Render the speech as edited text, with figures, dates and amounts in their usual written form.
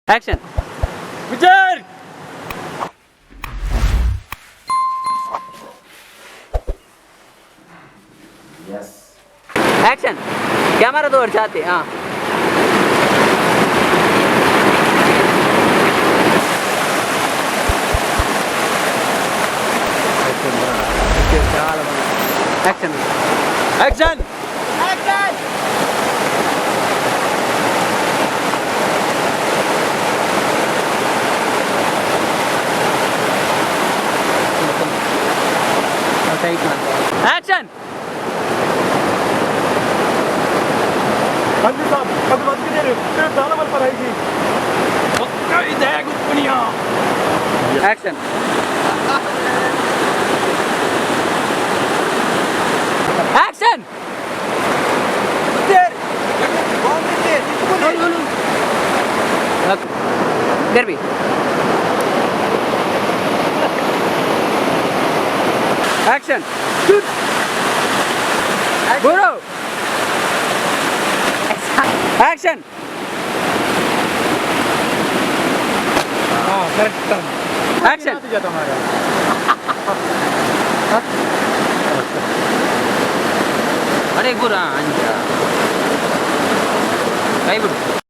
Action. Vijay! Yes. Action. Camera door चाहते हाँ. Action. Action! Action. हाँ जी साहब, अब बात की देर है, दाना बल पर आएगी। पक्का ही देगा दुनिया। Action. Action. देर, कौन सी देर? किसको देर? Okay. There be. Action. Shoot. Guru. Action. हाँ, correct term. Action. नहीं जाता हमारा। अरे गुरु हाँ, काय गुरु